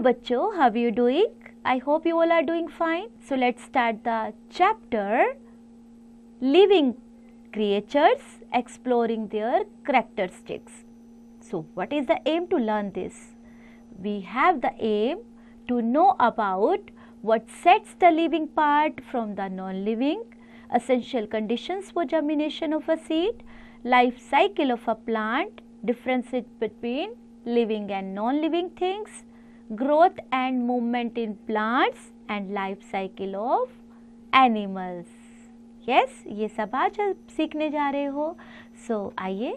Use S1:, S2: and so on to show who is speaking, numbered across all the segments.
S1: बच्चों, how are you doing? I hope you all are doing fine. So let's start the chapter Living Creatures, exploring their characteristics. So what is the aim to learn this? We have the aim to know about what sets the living part from the non-living, essential conditions for germination of a seed, life cycle of a plant, differences between living and non-living things, growth and movement in plants and life cycle of animals. Yes, ये सब आज सीखने जा रहे हो. So आइए.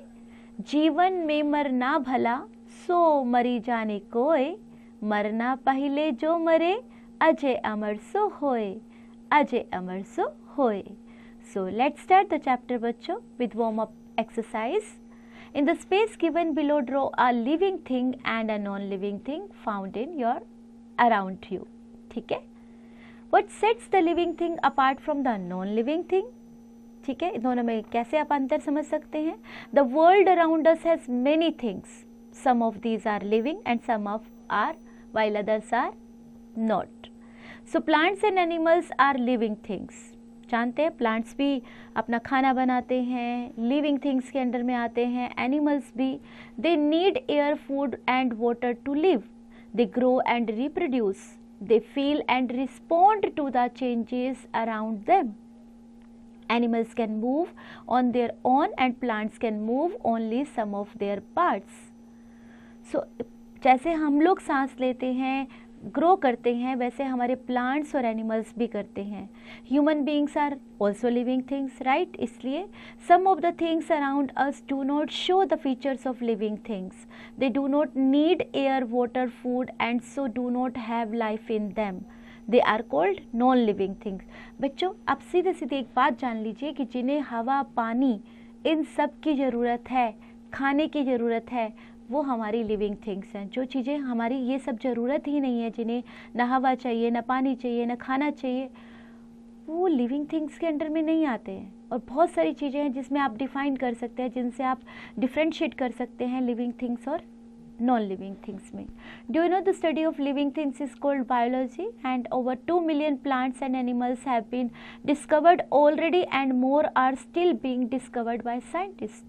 S1: जीवन में मरना भला, सो मरी जाने कोय, मरना पहले जो मरे, अजय अमर सो होए, अजय अमर सो होए. So let's start the chapter बच्चों with warm up exercise. In the space given below, draw a living thing and a non-living thing found in your around you. ठीक है? What sets the living thing apart from the non-living thing? ठीक है, दोनों में कैसे आप अंतर समझ सकते हैं? The world around us has many things. Some of these are living and some of are, while others are not. So plants and animals are living things. जानते हैं, प्लांट्स भी अपना खाना बनाते हैं, लिविंग थिंग्स के अंडर में आते हैं. एनिमल्स भी, they need air, food and water to live. They grow and reproduce. They feel and respond to the changes around them. Animals can move on their own and plants can move only some of their parts. So जैसे हम लोग सांस लेते हैं, grow करते हैं, वैसे हमारे प्लांट्स और एनिमल्स भी करते हैं. Human beings are also living things, right? इसलिए some of the things around us do not show the features of living things. They do not need air, water, food and so do not have life in them. They are called non living things. बच्चों, आप सीधे सीधे एक बात जान लीजिए कि जिन्हें हवा, पानी, इन सब की ज़रूरत है, खाने की ज़रूरत है, वो हमारी लिविंग थिंग्स हैं. जो चीज़ें हमारी ये सब ज़रूरत ही नहीं है, जिन्हें ना हवा चाहिए, ना पानी चाहिए, ना खाना चाहिए, वो लिविंग थिंग्स के अंडर में नहीं आते हैं. और बहुत सारी चीज़ें हैं जिसमें आप डिफाइन कर सकते हैं, जिनसे आप डिफ्रेंशिएट कर सकते हैं लिविंग थिंग्स और नॉन लिविंग थिंग्स में. Do you know the study of living things is called biology and over 2 million plants and animals have been discovered already and more are still being discovered by scientists.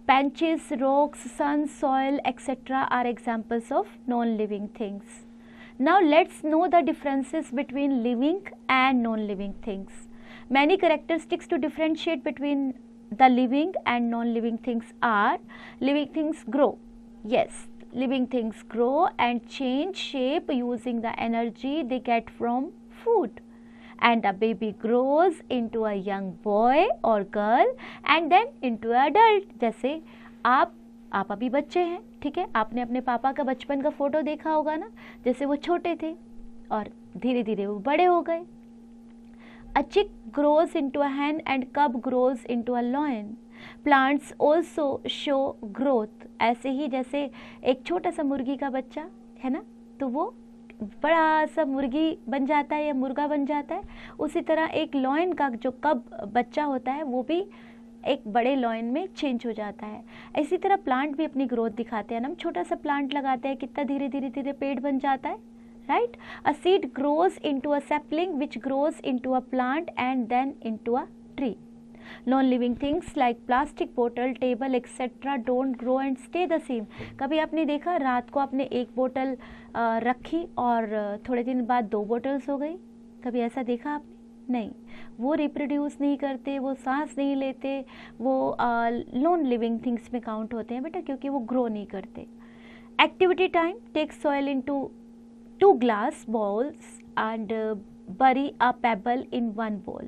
S1: Benches, rocks, sun, soil, etc. are examples of non-living things. Now let's know the differences between living and non-living things. Many characteristics to differentiate between the living and non-living things are: living things grow. Yes, living things grow and change shape using the energy they get from food. And a baby grows into a young boy or girl and then into an adult. जैसे आप अभी बच्चे हैं, ठीक है? आपने अपने पापा का बचपन का फोटो देखा होगा ना, जैसे वो छोटे थे और धीरे धीरे वो बड़े हो गए. A chick grows into a hen and cub grows into a lion. Plants also show growth. ऐसे ही जैसे एक छोटा सा मुर्गी का बच्चा है ना, तो वो बड़ा सा मुर्गी बन जाता है या मुर्गा बन जाता है, उसी तरह एक लॉयन का जो कब बच्चा होता है वो भी एक बड़े लॉयन में चेंज हो जाता है. इसी तरह प्लांट भी अपनी ग्रोथ दिखाते हैं ना. हम छोटा सा प्लांट लगाते हैं, कितना धीरे धीरे धीरे पेड़ बन जाता है, right? A seed grows into a sapling which grows into a plant and then into a tree. Non-living things like plastic bottle, table, etc. don't grow and stay the same. कभी आपने देखा रात को आपने एक बोतल रखी और थोड़े दिन बाद 2 बोतल्स हो गई? कभी ऐसा देखा आपने? नहीं. वो रिप्रोड्यूस नहीं करते, वो सांस नहीं लेते, वो नॉन लिविंग थिंग्स में काउंट होते हैं बेटा, क्योंकि वो ग्रो नहीं करते. Activity time. Take soil into 2 glass bowls and bury a pebble in one bowl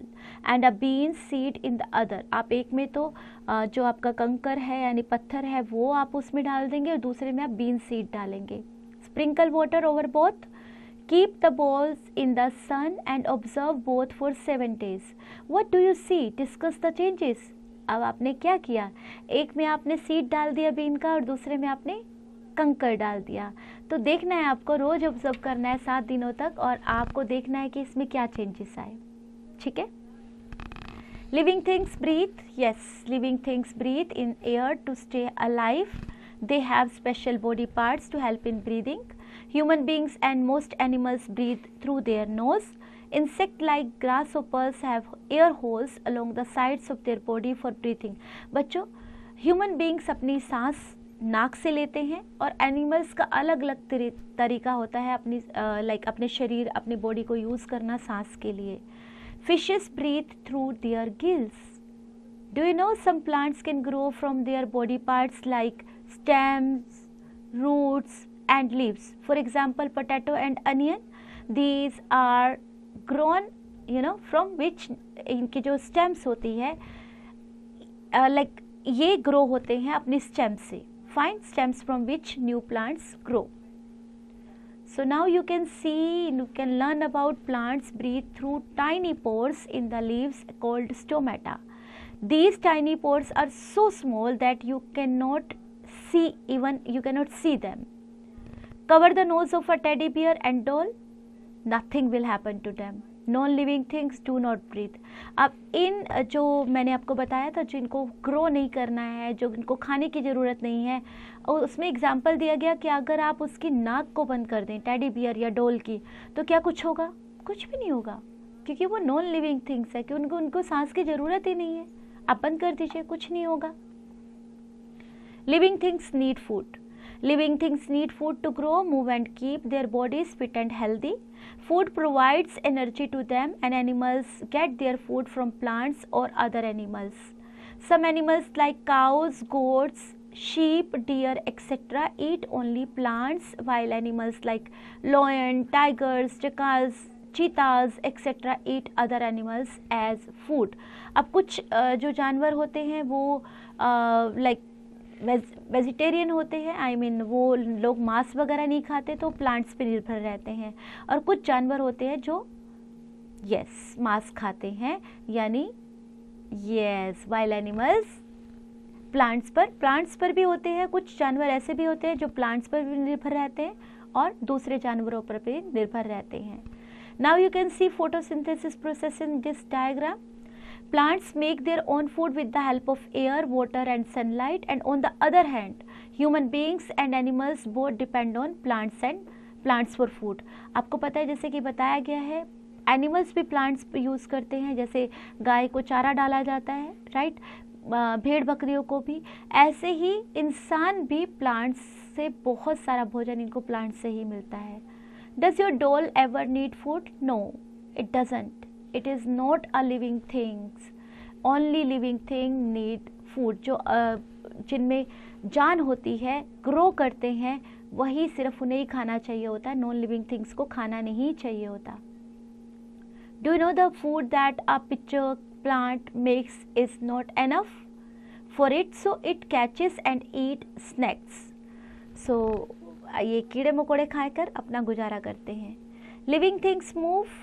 S1: and a bean seed in the other. आप एक में तो जो आपका कंकर है यानी पत्थर है वो आप उसमें डाल देंगे और दूसरे में आप बीन सीड डालेंगे. Sprinkle water over both. Keep the balls in the sun and observe both for 7 days. What do you see? Discuss the changes. अब आपने क्या किया? एक में आपने सीड डाल दिया बीन का और दूसरे में आपने कंकर डाल दिया. तो देखना है आपको, रोज ऑब्जर्व करना है 7 दिनों तक और आपको देखना है कि इसमें क्या चेंजेस आए. ठीक है? Living things breathe. Yes, living things breathe in air to stay alive. They have special body parts to help in breathing. Human beings and most animals breathe through their nose. Insect like grasshoppers have air holes along the sides of their body for breathing. बच्चों, human beings अपनी सांस नाक से लेते हैं और animals का अलग अलग तरीका होता है अपनी अपने शरीर, अपनी बॉडी को यूज़ करना सांस के लिए. Fishes breathe through their gills. Do you know some plants can grow from their body parts like stems, roots and leaves. For example, potato and onion, these are grown from which इनकी जो stems होती है ये grow होते हैं अपनी stems से. Find stems from which new plants grow. So now you can learn about plants breathe through tiny pores in the leaves called stomata. These tiny pores are so small that you cannot see them. Cover the nose of a teddy bear and doll, nothing will happen to them. Non-living things do not breathe. अब इन जो मैंने आपको बताया था, जो इनको grow नहीं करना है, जो इनको खाने की ज़रूरत नहीं है, और उसमें एग्जाम्पल दिया गया कि अगर आप उसकी नाक को बंद कर दें टेडी बियर या डॉल की, तो क्या कुछ होगा? कुछ भी नहीं होगा, क्योंकि वो नॉन लिविंग थिंग्स है कि उनको सांस की ज़रूरत ही नहीं है. आप बंद कर दीजिए, कुछ नहीं होगा. Living things need food. Living things need food to grow, move and keep their bodies fit and healthy. Food provides energy to them and animals get their food from plants or other animals. Some animals like cows, goats, sheep, deer, etc. eat only plants, while animals like lion, tigers, jackals, cheetahs, etc. eat other animals as food. अब कुछ जो जानवर होते हैं वो vegetarian होते हैं, वो लोग मांस वगैरह नहीं खाते, तो प्लांट्स पे निर्भर रहते हैं. और कुछ जानवर होते हैं जो मांस खाते हैं, यानी वाइल्ड एनिमल्स प्लांट्स पर भी होते हैं. कुछ जानवर ऐसे भी होते हैं जो प्लांट्स पर भी निर्भर रहते हैं और दूसरे जानवरों पर भी निर्भर रहते हैं. Now you can see photosynthesis process in this diagram. Plants make their own food with the help of air, water and sunlight, and on the other hand, human beings and animals both depend on plants for food. आपको पता है, जैसे कि बताया गया है, animals भी plants use करते हैं, जैसे गाय को चारा डाला जाता है, राइट, भेड़ बकरियों को भी. ऐसे ही इंसान भी प्लांट्स से बहुत सारा भोजन इनको प्लांट्स से ही मिलता है. Does your doll ever need food? No, it doesn't. It is not a living things. Only living thing need food. जो जिनमें जान होती है, ग्रो करते हैं, वही सिर्फ उन्हें ही खाना चाहिए होता है. नॉन लिविंग थिंग्स को खाना नहीं चाहिए होता. Do you know the food that a pitcher plant makes is not enough for it, so it catches and eat snacks. So ये कीड़े मकोड़े खाकर अपना गुजारा करते हैं. Living things move.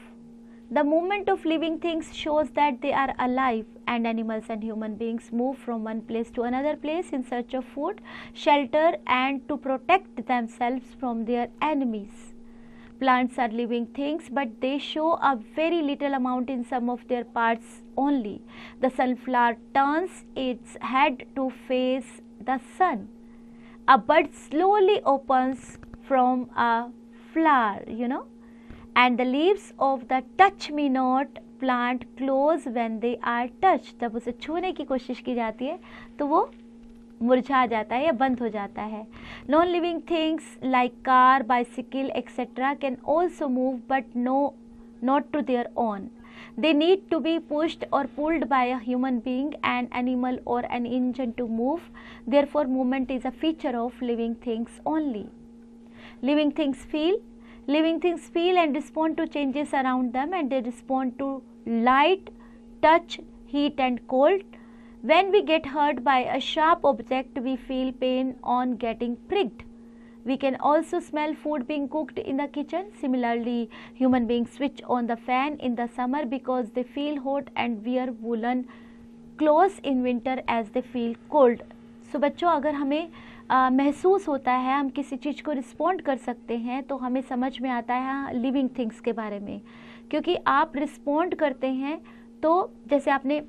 S1: The movement of living things shows that they are alive, and animals and human beings move from one place to another place in search of food, shelter, and to protect themselves from their enemies. Plants are living things, but they show a very little amount in some of their parts only. The sunflower turns its head to face the sun. A bud slowly opens from a flower, and the leaves of the touch me not plant close when they are touched. जब उसे छूने की कोशिश की जाती है तो वो मुरझा जाता है या बंद हो जाता है. Non living things like car, bicycle etcetera can also move, but not to their own. They need to be pushed or pulled by a human being, an animal or an engine to move. Therefore, movement is a feature of living things only. Living things feel and respond to changes around them, and they respond to light, touch, heat and cold. When we get hurt by a sharp object, we feel pain on getting pricked. We can also smell food being cooked in the kitchen. Similarly, human beings switch on the fan in the summer because they feel hot and wear woolen clothes in winter as they feel cold. So बच्चों, अगर हमें महसूस होता है, हम किसी चीज़ को respond कर सकते हैं, तो हमें समझ में आता है लिविंग थिंग्स के बारे में. क्योंकि आप रिस्पॉन्ड करते हैं, तो जैसे आपने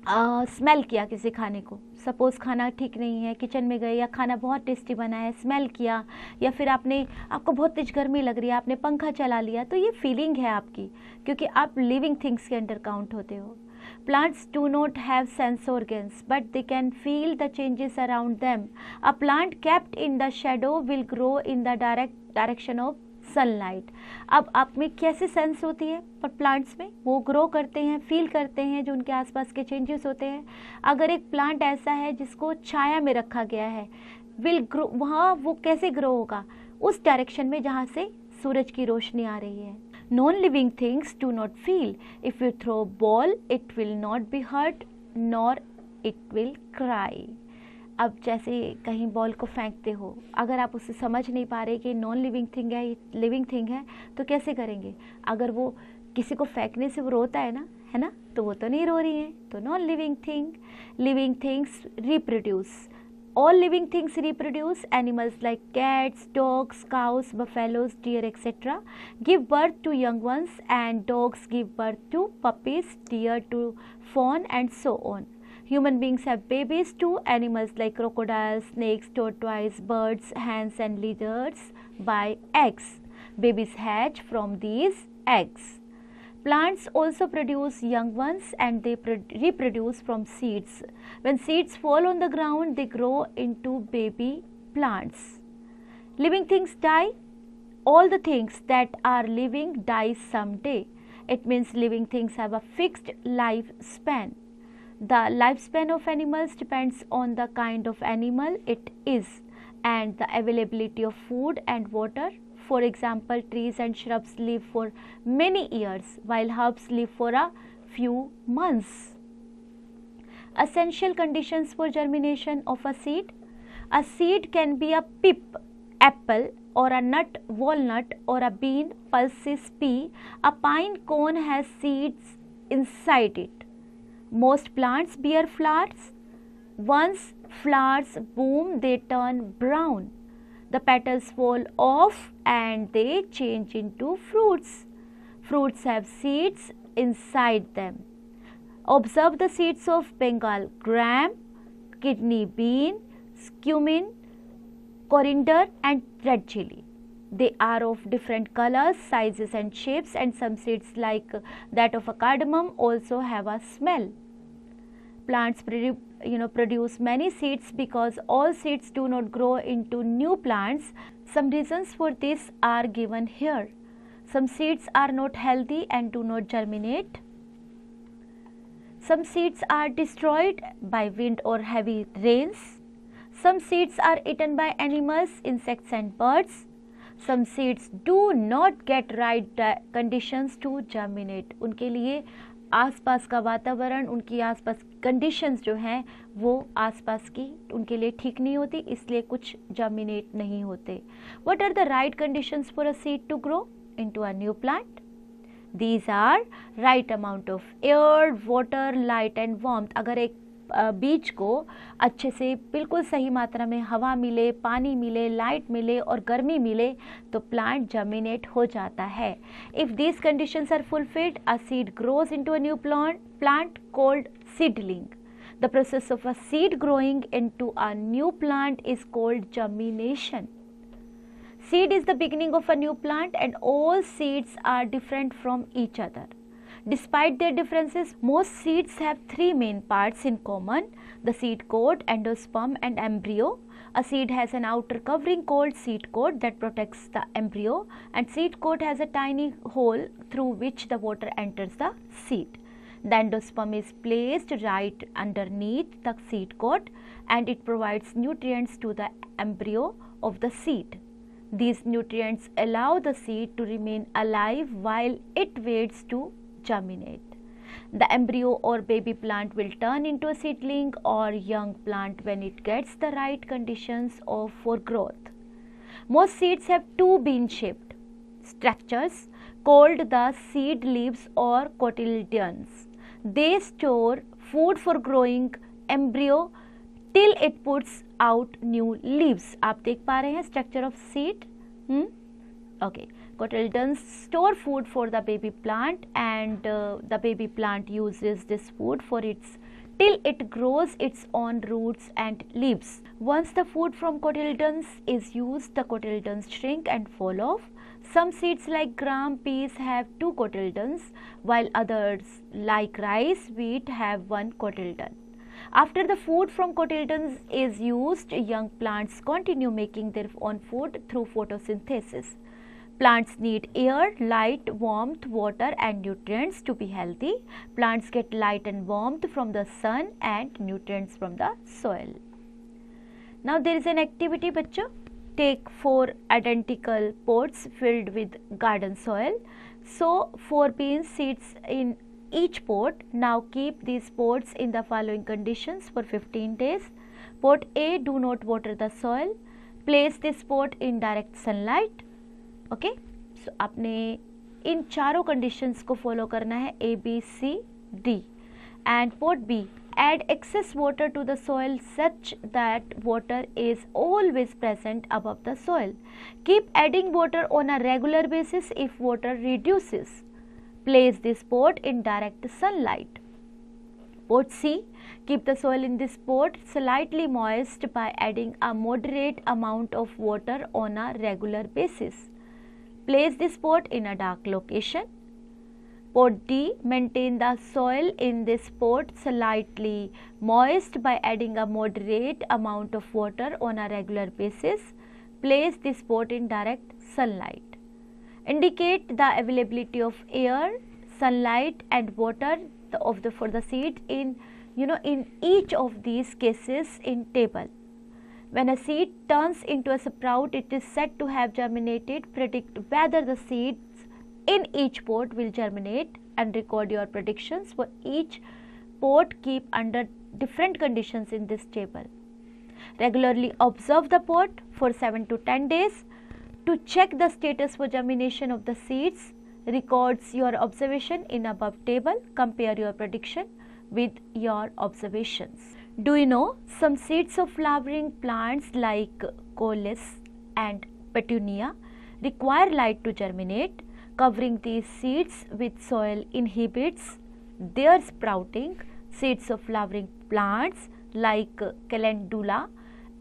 S1: स्मेल किया किसी खाने को, सपोज़ खाना ठीक नहीं है, किचन में गए या खाना बहुत टेस्टी बना है, स्मेल किया, या फिर आपको बहुत तेज गर्मी लग रही है, आपने पंखा चला लिया, तो ये फीलिंग है आपकी, क्योंकि आप लिविंग थिंग्स के अंडर काउंट होते हो. Plants do not have sense organs, but they can feel the changes around them. A plant kept in the shadow will grow in the direction of sunlight. अब आप में कैसे sense होती है, पर प्लांट्स में वो ग्रो करते हैं, फील करते हैं जो उनके आसपास के चेंजेस होते हैं. अगर एक प्लांट ऐसा है जिसको छाया में रखा गया है, विल ग्रो, वहाँ वो कैसे ग्रो होगा, उस डायरेक्शन में जहाँ से सूरज की रोशनी आ रही है. Non living things do not feel. If you throw ball it will not be hurt nor it will cry. अब जैसे कहीं बॉल को फेंकते हो, अगर आप उसे समझ नहीं पा रहे कि नॉन लिविंग थिंग है, लिविंग थिंग है, तो कैसे करेंगे. अगर वो किसी को फेंकने से वो रोता है ना, तो वो तो नहीं रो रही है, तो non living thing. Living things reproduce. All living things reproduce. Animals like cats, dogs, cows, buffaloes, deer, etc. give birth to young ones, and dogs give birth to puppies, deer to fawn, and so on. Human beings have babies too. Animals like crocodiles, snakes, tortoises, birds, hens, and lizards by eggs. Babies hatch from these eggs. Plants also produce young ones, and they reproduce from seeds. When seeds fall on the ground, they grow into baby plants. Living things die. All the things that are living die someday. It means living things have a fixed lifespan. The lifespan of animals depends on the kind of animal it is and the availability of food and water. For example, trees and shrubs live for many years, while herbs live for a few months. Essential conditions for germination of a seed. A seed can be a pip, apple, or a nut, walnut, or a bean, pulses, pea. A pine cone has seeds inside it. Most plants bear flowers. Once flowers bloom, they turn brown. The petals fall off and they change into fruits. Fruits have seeds inside them. Observe the seeds of Bengal gram, kidney bean, cumin, coriander, and red chili. They are of different colors, sizes, and shapes, and some seeds, like that of a cardamom, also have a smell. Plants produce many seeds because all seeds do not grow into new plants. Some reasons for this are given here. Some seeds are not healthy and do not germinate. Some seeds are destroyed by wind or heavy rains. Some seeds are eaten by animals, insects, and birds. Some seeds do not get right conditions to germinate. उनके लिए आसपास का वातावरण, उनकी आसपास conditions जो हैं वो आसपास की उनके लिए ठीक नहीं होती, इसलिए कुछ जर्मिनेट नहीं होते. What are the right conditions for a seed to grow into a new plant? These are right amount of air, water, light and warmth. अगर एक बीज को अच्छे से बिल्कुल सही मात्रा में हवा मिले, पानी मिले, लाइट मिले और गर्मी मिले तो प्लांट जर्मिनेट हो जाता है. If these conditions are fulfilled, a seed grows into a new plant called seedling. The process of a seed growing into a new plant is called germination. Seed is the beginning of a new plant, and all seeds are different from each other. Despite their differences, most seeds have three main parts in common: the seed coat, endosperm, and embryo. A seed has an outer covering called seed coat that protects the embryo, and seed coat has a tiny hole through which the water enters the seed. The endosperm is placed right underneath the seed coat, and it provides nutrients to the embryo of the seed. These nutrients allow the seed to remain alive while it waits to germinate. The embryo or baby plant will turn into a seedling or young plant when it gets the right conditions for growth. Most seeds have two bean-shaped structures called the seed leaves or cotyledons. They store food for growing embryo till it puts out new leaves. आप देख पा रहे हैं structure of seed? Okay. Cotyledons store food for the baby plant, and the baby plant uses this food for its till it grows its own roots and leaves. Once the food from cotyledons is used, the cotyledons shrink and fall off. Some seeds like gram, peas have 2 cotyledons, while others like rice, wheat have 1 cotyledon. After the food from cotyledons is used, young plants continue making their own food through photosynthesis. Plants need air, light, warmth, water and nutrients to be healthy. Plants get light and warmth from the sun and nutrients from the soil. Now there is an activity, bachcho. Take 4 identical pots filled with garden soil. Sow 4 bean seeds in each pot. Now keep these pots in the following conditions for 15 days. Pot A, do not water the soil. Place this pot in direct sunlight. Okay so आपने इन चारों conditions को follow करना है, A, B, C, D. And pot B, add excess water to the soil such that water is always present above the soil. Keep adding water on a regular basis if water reduces. Place this pot in direct sunlight. Pot C, keep the soil in this pot slightly moist by adding a moderate amount of water on a regular basis. Place this pot in a dark location. Pot D, maintain the soil in this pot slightly moist by adding a moderate amount of water on a regular basis. Place this pot in direct sunlight. Indicate the availability of air, sunlight and water for the seed in each of these cases in table. When a seed turns into a sprout, it is said to have germinated. Predict whether the seeds in each pot will germinate and record your predictions for each pot. Keep under different conditions in this table. Regularly observe the pot for 7 to 10 days to check the status for germination of the seeds. Records your observation in above table. Compare your prediction with your observations. Do you know some seeds of flowering plants like Collis and Petunia require light to germinate? Covering these seeds with soil inhibits their sprouting. Seeds of flowering plants like Calendula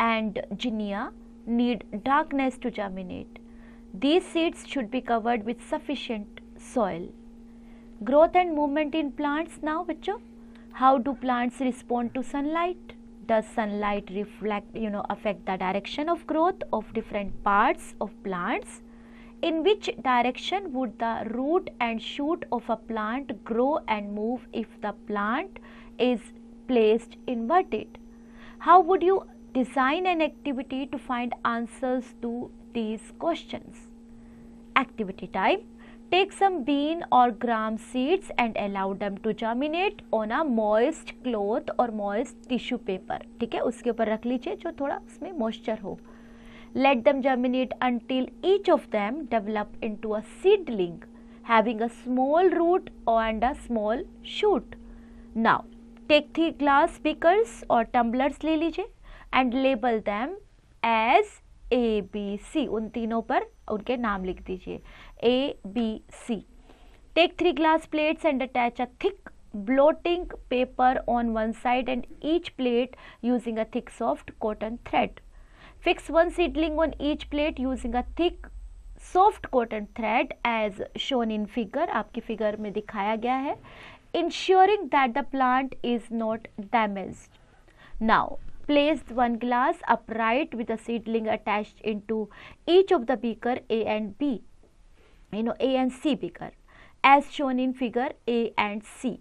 S1: and Ginea need darkness to germinate. These seeds should be covered with sufficient soil. Growth and movement in plants now, bachcho. How do plants respond to sunlight? Does sunlight affect the direction of growth of different parts of plants? In which direction would the root and shoot of a plant grow and move if the plant is placed inverted? How would you design an activity to find answers to these questions? Activity time. Take some bean or gram seeds and allow them to germinate on a moist cloth or moist tissue paper. ठीक है, उसके ऊपर रख लीजिए जो थोड़ा उसमें moisture हो. Let them germinate until each of them develop into a seedling having a small root and a small shoot. Now, take 3 glass beakers or tumblers ले लीजिए and label them as A, B, C. उन तीनों पर उनके नाम लिख दीजिए. A, B, C. Take 3 glass plates and attach a thick blotting paper on one side and each plate using a thick soft cotton thread. Fix one seedling on each plate using a thick soft cotton thread as shown in figure. आपकी figure में दिखाया गया है. Ensuring that the plant is not damaged. Now, place one glass upright with a seedling attached into each of the beaker A and B. A and C beaker as shown in figure A and C.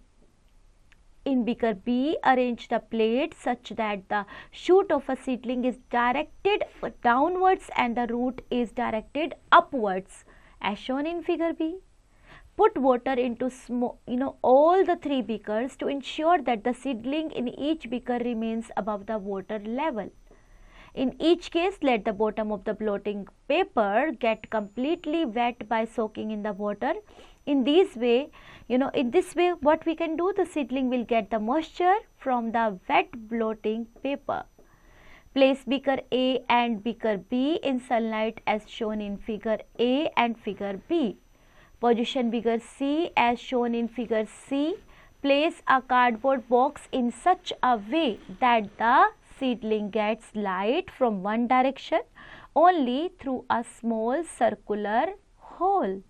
S1: In beaker B, arrange the plate such that the shoot of a seedling is directed downwards and the root is directed upwards as shown in figure B. Put water into all the 3 beakers to ensure that the seedling in each beaker remains above the water level. In each case, let the bottom of the blotting paper get completely wet by soaking in the water. In this way, what we can do, the seedling will get the moisture from the wet blotting paper. Place beaker A and beaker B in sunlight as shown in figure A and figure B. Position beaker C as shown in figure C. Place a cardboard box in such a way that the seedling gets light from one direction only through a small circular hole.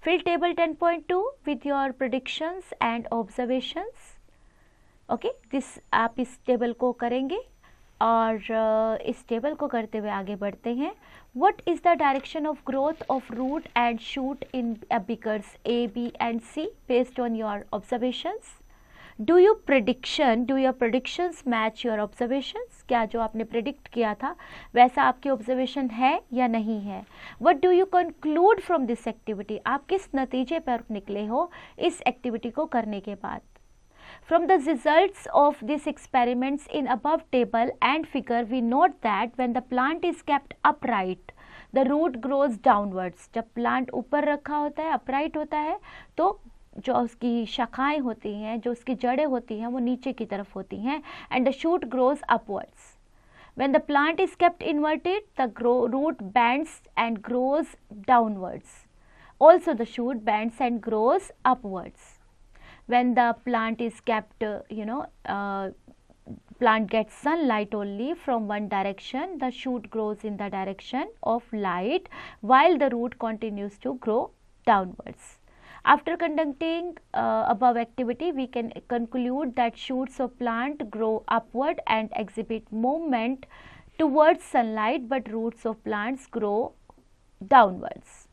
S1: Fill table 10.2 with your predictions and observations. Okay this आप इस table को करेंगे और इस table को करते हुए आगे बढ़ते हैं. What is the direction of growth of root and shoot in beakers A, B and C based on your observations? Do your predictions match your observations? क्या जो आपने प्रिडिक्ट किया था वैसा आपके ऑब्जर्वेशन है या नहीं है? What do you conclude from this activity? आप किस नतीजे पर निकले हो इस एक्टिविटी को करने के बाद? From the results of these experiments in above table and figure, we note that when the plant is kept upright, the root grows downwards. जब plant ऊपर रखा होता है, upright होता है, तो जो उसकी शाखाएं होती हैं, जो उसकी जड़ें होती हैं, वो नीचे की तरफ होती हैं, and the shoot grows upwards. When the plant is kept inverted, the root bends and grows downwards. Also, the shoot bends and grows upwards. When the plant is kept, plant gets sunlight only from one direction, the shoot grows in the direction of light while the root continues to grow downwards. After conducting above activity, we can conclude that shoots of plant grow upward and exhibit movement towards sunlight, but roots of plants grow downwards.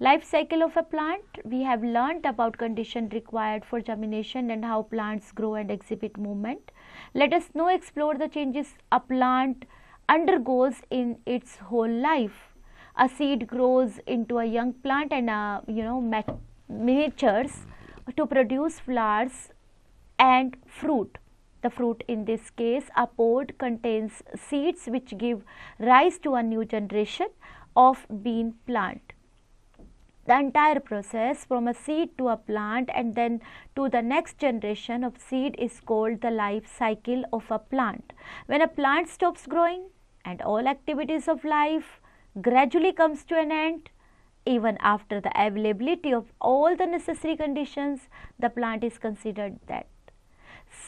S1: Life cycle of a plant. We have learnt about conditions required for germination and how plants grow and exhibit movement. Let us now explore the changes a plant undergoes in its whole life. A seed grows into a young plant and matures to produce flowers and fruit. The fruit in this case, a pod, contains seeds which give rise to a new generation of bean plant. The entire process from a seed to a plant and then to the next generation of seed is called the life cycle of a plant. When a plant stops growing and all activities of life gradually comes to an end, even after the availability of all the necessary conditions, the plant is considered dead.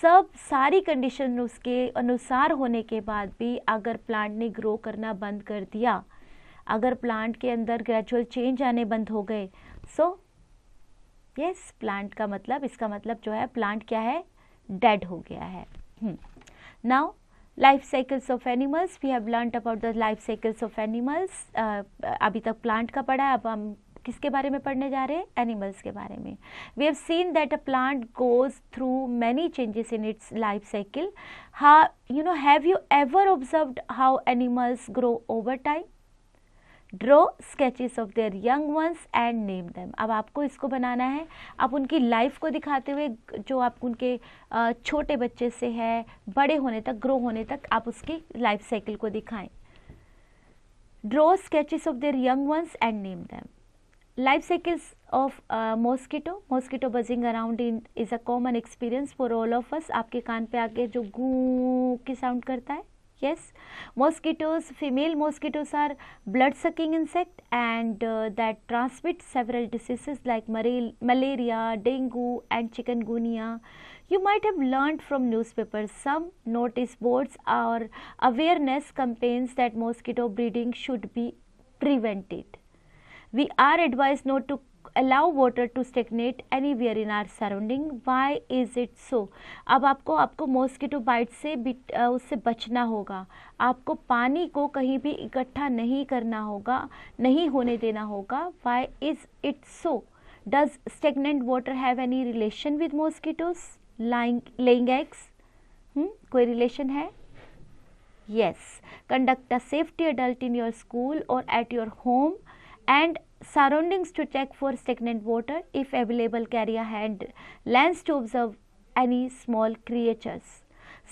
S1: सब सारी condition उसके अनुसार होने के बाद भी अगर plant ने ग्रो करना बंद कर दिया, अगर प्लांट के अंदर ग्रेजुअल चेंज आने बंद हो गए, सो यस प्लांट का मतलब, इसका मतलब जो है प्लांट क्या है, डेड हो गया है. Now life cycles of animals. We have learned about the life cycles of animals. अभी तक प्लांट का पढ़ा है, अब हम किसके बारे में पढ़ने जा रहे हैं, एनिमल्स के बारे में. We have seen that a plant goes through many changes in its life cycle. Have you ever observed how animals grow over time? Draw sketches of their young ones and name them. अब आपको इसको बनाना है, आप उनकी life को दिखाते हुए जो आप उनके छोटे बच्चे से है बड़े होने तक, ग्रो होने तक, आप उसकी लाइफ साइकिल को दिखाएं. Draw sketches of their young ones and name them. Life cycles of mosquito. Mosquito buzzing around is a common experience for all of us. आपके कान पे आके जो गू की साउंड करता है. Yes, mosquitoes, female mosquitoes are blood-sucking insect and that transmit several diseases like malaria, dengue and chikungunya. You might have learned from newspapers. Some notice boards or awareness campaigns that mosquito breeding should be prevented. We are advised not to allow water to stagnate anywhere in our surrounding. Why is it so? अब आपको mosquito bite से उससे बचना होगा. आपको पानी को कहीं भी इकट्ठा नहीं करना होगा, नहीं होने देना होगा. Why is it so? Does stagnant water have any relation with mosquitoes laying eggs? कोई रिलेशन है? Yes. Conduct a safety adult in your school or at your home and surroundings to check for stagnant water. If available, carry a hand lens to observe any small creatures.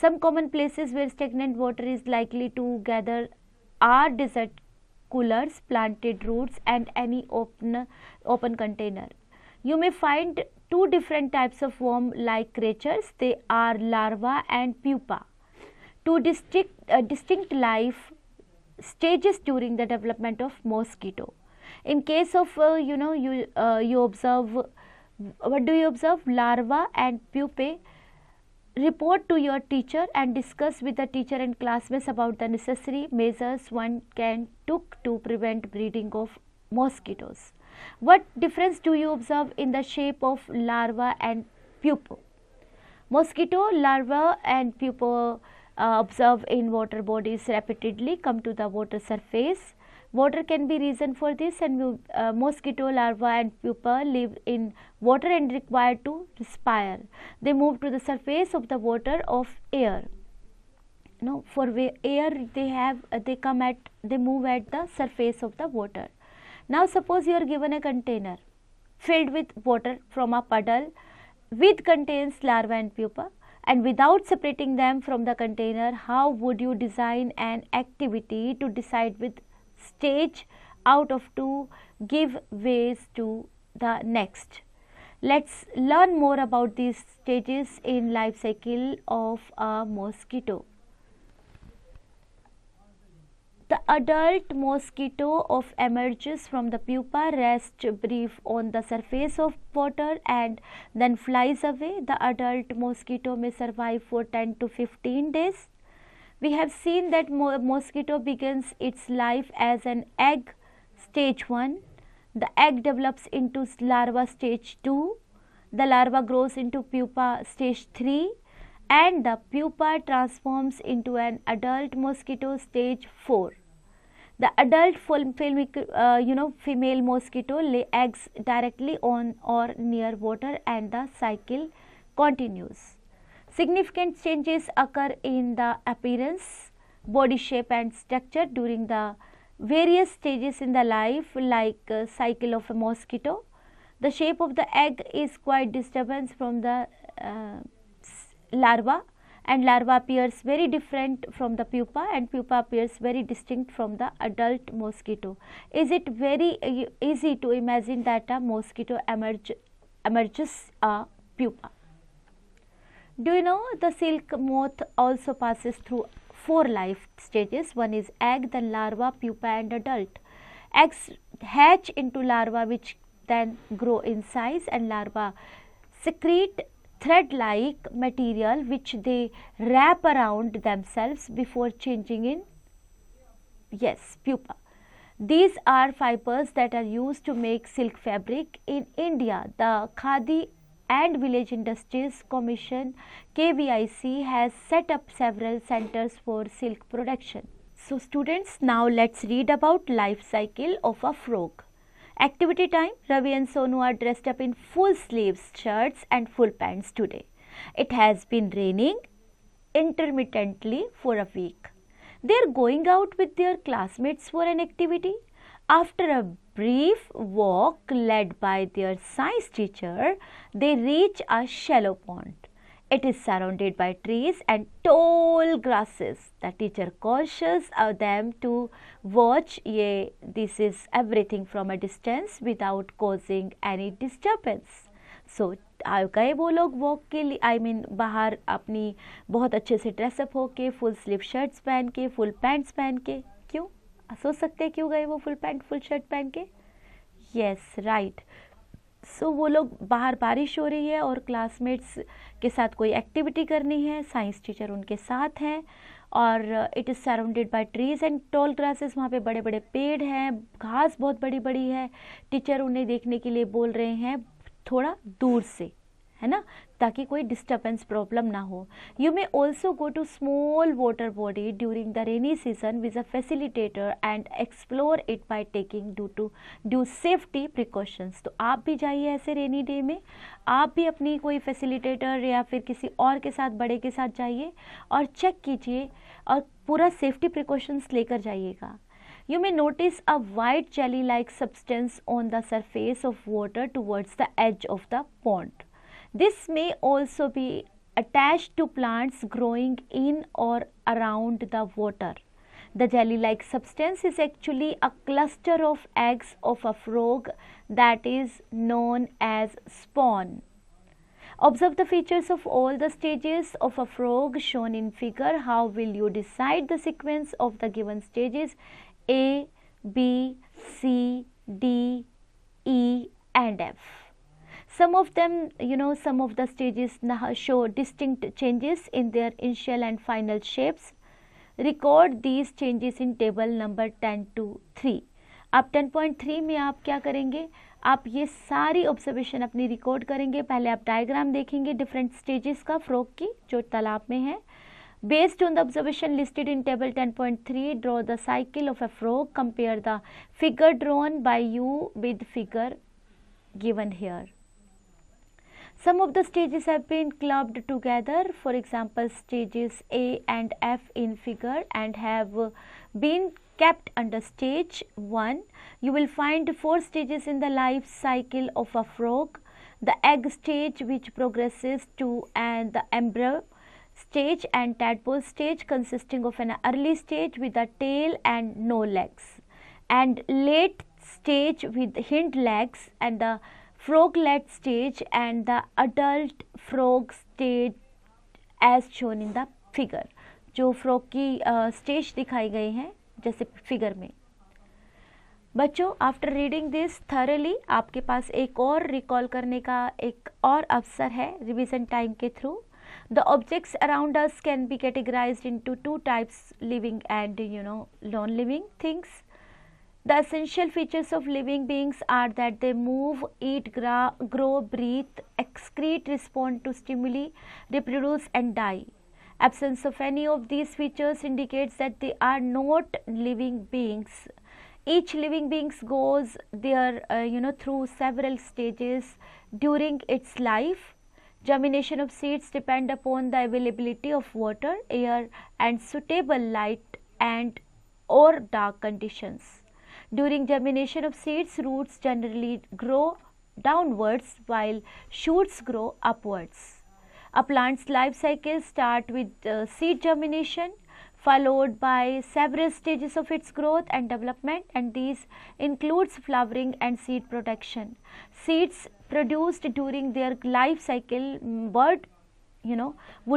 S1: Some common places where stagnant water is likely to gather are desert coolers, planted roots and any open container. You may find two different types of worm-like creatures. They are larva and pupa. Two distinct life stages during the development of mosquito. In case of you observe What do you observe? Larva and pupae. Report to your teacher and discuss with the teacher and classmates about the necessary measures one can take to prevent breeding of mosquitoes. What difference do you observe in the shape of larva and pupa? Mosquito larvae and pupa observe in water bodies repeatedly come to the water surface. Water can be reason for this, and mosquito larvae and pupa live in water and required to respire. They move to the surface of the water of air. No, for air they move at the surface of the water. Now suppose you are given a container filled with water from a puddle which contains larva and pupa, and without separating them from the container, how would you design an activity to decide which stage out of two give ways to the next? Let's learn more about these stages in life cycle of a mosquito. The adult mosquito of emerges from the pupa, rests brief on the surface of water and then flies away. The adult mosquito may survive for 10 to 15 days. We have seen that mosquito begins its life as an egg, stage 1. The egg develops into larva, stage 2. The larva grows into pupa, stage 3. And the pupa transforms into an adult mosquito, stage 4. The adult female mosquito lay eggs directly on or near water, and the cycle continues. Significant changes occur in the appearance, body shape and structure during the various stages in the life, like cycle of a mosquito. The shape of the egg is quite disturbance from the larva, and larva appears very different from the pupa, and pupa appears very distinct from the adult mosquito. Is it very easy to imagine that a mosquito emerges a pupa? Do you know the silk moth also passes through 4 life stages? One is egg, then larva, pupa and adult. Eggs hatch into larva, which then grow in size, and larva secrete thread-like material which they wrap around themselves before changing in pupa. These are fibers that are used to make silk fabric. In India, the Khadi and Village Industries Commission KVIC has set up several centers for silk production. So students, now let's read about life cycle of a frog. Activity time. Ravi and Sonu are dressed up in full sleeves shirts and full pants today. It has been raining intermittently for a week. They are going out with their classmates for an activity. After a brief walk led by their science teacher, they reach a shallow pond. It is surrounded by trees and tall grasses. The teacher cautions them to watch this is everything from a distance without causing any disturbance. So गए वो लोग walk के लिए बाहर अपनी बहुत अच्छे से ड्रेसअप होके, फुल स्लीव शर्ट्स पहन के, फुल पैंट्स पहन के. क्यों? सोच सकते हैं क्यों गए वो फुल पैंट फुल शर्ट पहन के? Yes right. सो वो लोग बाहर बारिश हो रही है और क्लासमेट्स के साथ कोई एक्टिविटी करनी है, साइंस टीचर उनके साथ हैं, और it is surrounded by trees and tall grasses. वहाँ पे बड़े बड़े पेड़ हैं, घास बहुत बड़ी बड़ी है. टीचर उन्हें देखने के लिए बोल रहे हैं थोड़ा दूर से, है ना, ताकि कोई डिस्टर्बेंस प्रॉब्लम ना हो. You may also go to small water body during the rainy season with a facilitator and explore it by taking due safety precautions. तो आप भी जाइए ऐसे रेनी डे में, आप भी अपनी कोई फैसिलिटेटर या फिर किसी और के साथ, बड़े के साथ जाइए और चेक कीजिए और पूरा सेफ्टी प्रिकॉशंस लेकर जाइएगा. You may notice a white jelly-like substance on the surface of water towards the edge of the pond. This may also be attached to plants growing in or around the water. The jelly-like substance is actually a cluster of eggs of a frog that is known as spawn. Observe the features of all the stages of a frog shown in figure. How will you decide the sequence of the given stages? A, B, C, D, E and F. Some of them, some of the stages now show distinct changes in their initial and final shapes. Record these changes in table number 10 to 3. आप 10.3 में आप क्या करेंगे, आप ये सारी observation अपनी record करेंगे. पहले आप डायग्राम देखेंगे डिफरेंट स्टेजेस का फ्रॉग की जो तालाब में है. Based on the observation listed in table 10.3, draw the cycle of a frog. Compare the figure drawn by you with figure given here. Some of the stages have been clubbed together. For example, stages A and F in figure and have been kept under stage 1. You will find 4 stages in the life cycle of a frog. The egg stage, which progresses to and the embryo stage, and tadpole stage, consisting of an early stage with a tail and no legs, and late stage with hind legs, and the froglet stage and the adult frog stage as shown in the figure. जो frog की stage दिखाई गई हैं जैसे figure में. बच्चों, after reading this thoroughly आपके पास एक और रिकॉल करने का एक और अवसर है रिवीजन टाइम के through. The objects around us can be categorized into 2 types, living and non-living things. The essential features of living beings are that they move, eat, grow, breathe, excrete, respond to stimuli, reproduce and die. Absence of any of these features indicates that they are not living beings. Each living being goes there through several stages during its life. Germination of seeds depend upon the availability of water, air and suitable light and or dark conditions. During germination of seeds, roots generally grow downwards while shoots grow upwards. A plant's life cycle starts with seed germination, followed by several stages of its growth and development, and these includes flowering and seed production. Seeds produced during their life cycle would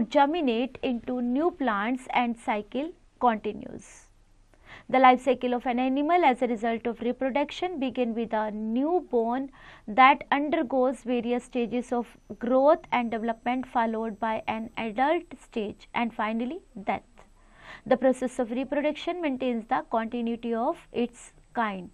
S1: germinate into new plants and cycle continues. The life cycle of an animal as a result of reproduction begin with a newborn that undergoes various stages of growth and development, followed by an adult stage and finally death. The process of reproduction maintains the continuity of its kind.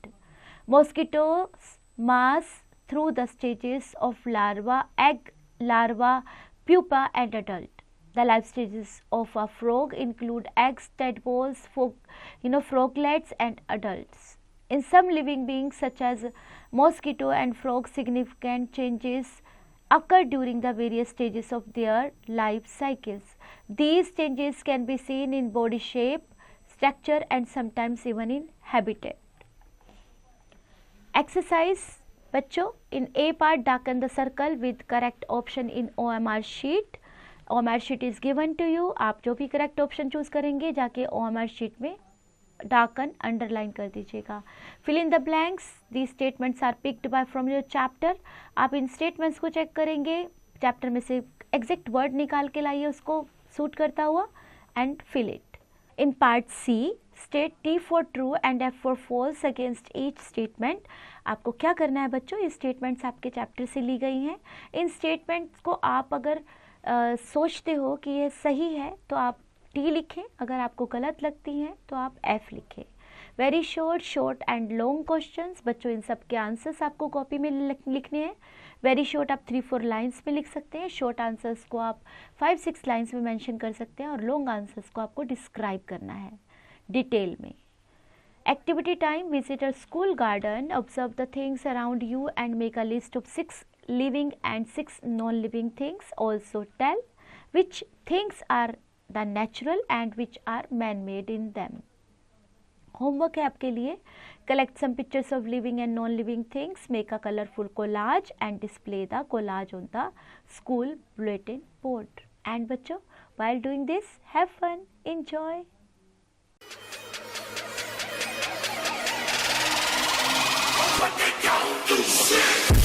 S1: Mosquitoes mass through the stages of larva, egg, larva, pupa and adult. The life stages of a frog include eggs, tadpoles, froglets and adults. In some living beings such as mosquito and frog, significant changes occur during the various stages of their life cycles. These changes can be seen in body shape, structure and sometimes even in habitat. Exercise. बच्चों, in A part darken the circle with correct option in OMR sheet. OMR sheet is given to you. आप जो भी correct option choose करेंगे जाके OMR sheet में darken underline कर दीजिएगा. Fill in the blanks. These statements are picked by from your chapter. आप इन statements को check करेंगे, chapter में से exact word निकाल के लाइए उसको suit करता हुआ and fill it. In part C, state T for true and F for false against each statement. आपको क्या करना है बच्चों, ये स्टेटमेंट्स आपके चैप्टर से ली गई हैं. इन स्टेटमेंट्स को आप अगर सोचते हो कि ये सही है तो आप टी लिखें, अगर आपको गलत लगती हैं तो आप एफ लिखें. Very short and long questions. बच्चों, इन सब के आंसर्स आपको कॉपी में लिखने हैं. वेरी शॉर्ट आप 3-4 लाइन्स में लिख सकते हैं. शॉर्ट आंसर्स को आप 5-6 लाइन्स में मेंशन कर सकते हैं और लॉन्ग आंसर्स को आपको डिस्क्राइब करना है डिटेल में. Activity time. Visit a school garden, observe the things around you and make a list of 6 living and 6 non-living things. Also tell which things are the natural and which are man-made in them. Homework है आपके लिए. Collect some pictures of living and non-living things. Make a colorful collage and display the collage on the school bulletin board. And बच्चों, while doing this, have fun, enjoy. Put me down to shit.